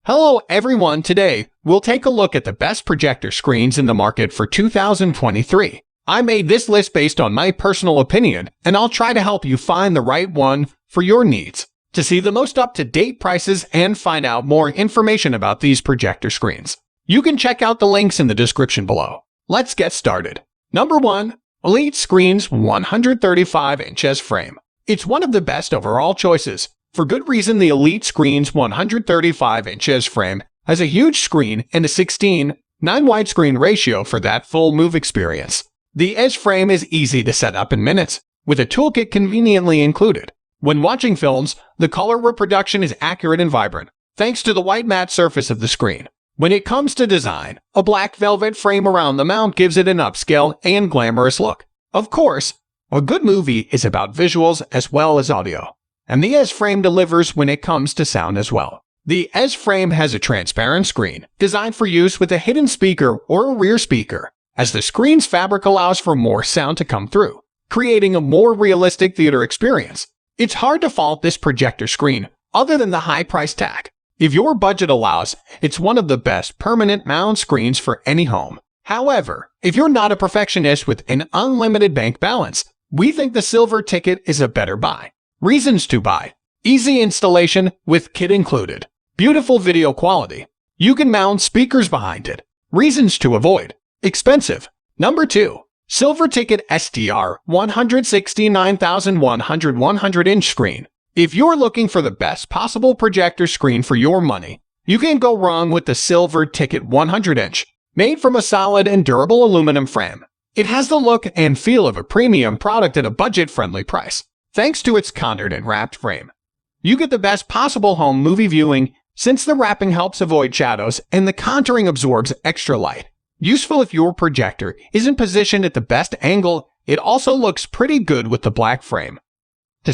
Hello everyone, today we'll take a look at the best projector screens in the market for 2023. I made this list based on my personal opinion, and I'll try to help you find the right one for your needs. To see the most up-to-date prices and find out more information about these projector screens, you can check out the links in the description below. Let's get started. Number 1. Elite Screens 135-inch EZFRAME. It's one of the best overall choices. For good reason, the Elite Screens 135-inch EZFRAME has a huge screen and a 16:9 widescreen ratio for that full move experience. The EZFRAME is easy to set up in minutes, with a toolkit conveniently included. When watching films, the color reproduction is accurate and vibrant, thanks to the white matte surface of the screen. When it comes to design, a black velvet frame around the mount gives it an upscale and glamorous look. Of course, a good movie is about visuals as well as audio, and the EZFRAME delivers when it comes to sound as well. The EZFRAME has a transparent screen, designed for use with a hidden speaker or a rear speaker, as the screen's fabric allows for more sound to come through, creating a more realistic theater experience. It's hard to fault this projector screen, other than the high price tag. If your budget allows, it's one of the best permanent mount screens for any home. However, if you're not a perfectionist with an unlimited bank balance, we think the silver ticket is a better buy. Reasons to buy: easy installation with kit included, beautiful video quality, you can mount speakers behind it. Reasons to avoid: expensive. Number 2. Silver ticket STR 169,100 100-inch screen. If you're looking for the best possible projector screen for your money, you can't go wrong with the Silver Ticket 100-inch, made from a solid and durable aluminum frame. It has the look and feel of a premium product at a budget-friendly price. Thanks to its contoured and wrapped frame, you get the best possible home movie viewing, since the wrapping helps avoid shadows and the contouring absorbs extra light. Useful if your projector isn't positioned at the best angle. It also looks pretty good with the black frame. The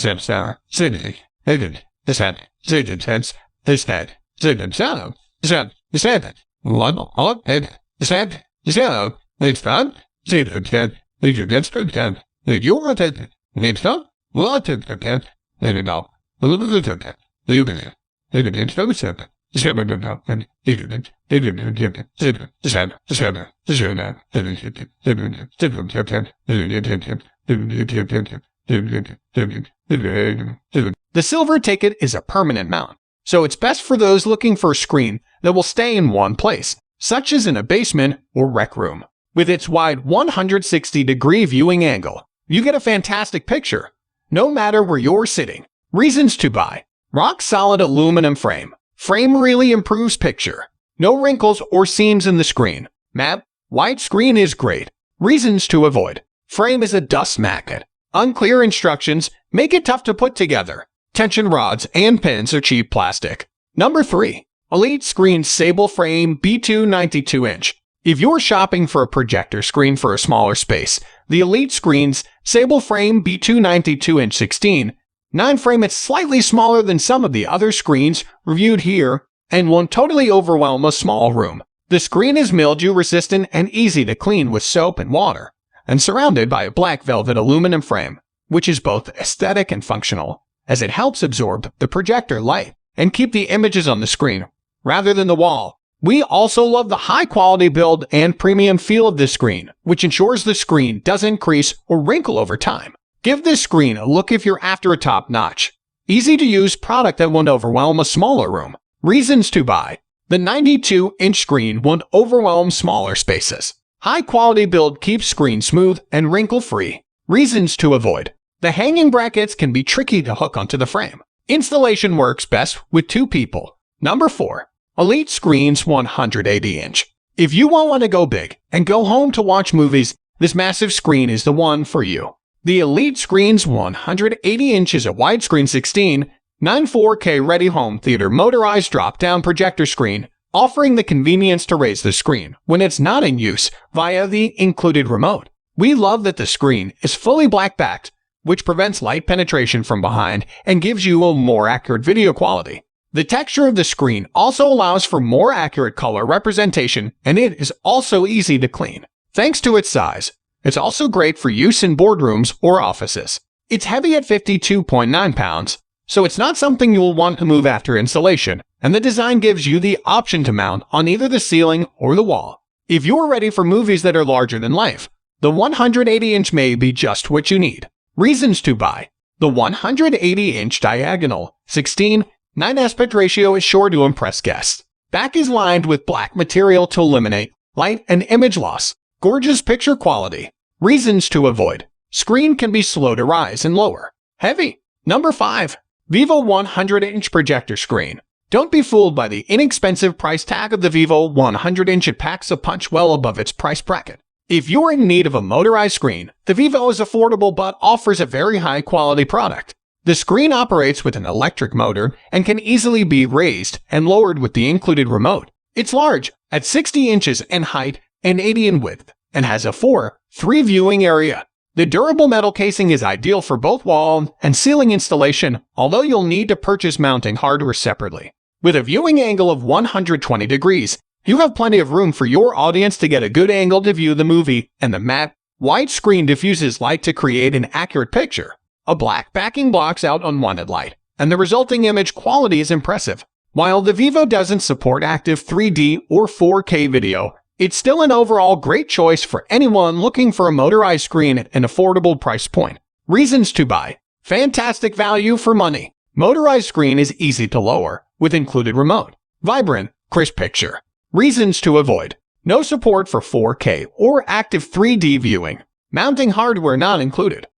Silver Ticket is a permanent mount, so it's best for those looking for a screen that will stay in one place, such as in a basement or rec room. With its wide 160-degree viewing angle, you get a fantastic picture, no matter where you're sitting. Reasons to buy: rock-solid aluminum frame. Frame really improves picture. No wrinkles or seams in the screen. Matte white screen is great. Reasons to avoid: frame is a dust magnet. Unclear instructions make it tough to put together. Tension rods and pins are cheap plastic. Number 3. Elite Screens Sable Frame B2 92-inch. If you're shopping for a projector screen for a smaller space, the Elite Screens Sable Frame B2 92-inch 16:9 frame is slightly smaller than some of the other screens reviewed here and won't totally overwhelm a small room. The screen is mildew resistant and easy to clean with soap and water, and surrounded by a black velvet aluminum frame, which is both aesthetic and functional, as it helps absorb the projector light and keep the images on the screen rather than the wall. We also love the high-quality build and premium feel of this screen, which ensures the screen doesn't crease or wrinkle over time. Give this screen a look if you're after a top-notch, easy-to-use product that won't overwhelm a smaller room. Reasons to buy: the 92-inch screen won't overwhelm smaller spaces. High-quality build keeps screen smooth and wrinkle-free. Reasons to avoid: the hanging brackets can be tricky to hook onto the frame. Installation works best with 2 people. Number 4. Elite Screens 180-inch. If you won't want to go big and go home to watch movies, this massive screen is the one for you. The Elite Screens 180-inch is a widescreen 16:9 4K-ready home theater motorized drop-down projector screen, offering the convenience to raise the screen when it's not in use via the included remote. We love that the screen is fully black-backed, which prevents light penetration from behind and gives you a more accurate video quality. The texture of the screen also allows for more accurate color representation, and it is also easy to clean. Thanks to its size, it's also great for use in boardrooms or offices. It's heavy at 52.9 pounds, so it's not something you'll want to move after installation, and the design gives you the option to mount on either the ceiling or the wall. If you're ready for movies that are larger than life, the 180-inch may be just what you need. Reasons to buy. The 180-inch diagonal 16:9 aspect ratio is sure to impress guests. Back is lined with black material to eliminate light and image loss. Gorgeous picture quality. Reasons to avoid. Screen can be slow to rise and lower. Heavy. Number 5. VIVO 100-inch projector screen. Don't be fooled by the inexpensive price tag of the VIVO 100-inch. It packs a punch well above its price bracket. If you're in need of a motorized screen, the VIVO is affordable but offers a very high-quality product. The screen operates with an electric motor and can easily be raised and lowered with the included remote. It's large, at 60 inches in height and 80 in width, and has a 4:3 viewing area. The durable metal casing is ideal for both wall and ceiling installation, although you'll need to purchase mounting hardware separately. With a viewing angle of 120 degrees, you have plenty of room for your audience to get a good angle to view the movie, and the matte, white screen diffuses light to create an accurate picture. A black backing blocks out unwanted light, and the resulting image quality is impressive. While the VIVO doesn't support active 3D or 4K video, it's still an overall great choice for anyone looking for a motorized screen at an affordable price point. Reasons to buy. Fantastic value for money. Motorized screen is easy to lower, with included remote. Vibrant, crisp picture. Reasons to avoid. No support for 4K or active 3D viewing. Mounting hardware not included.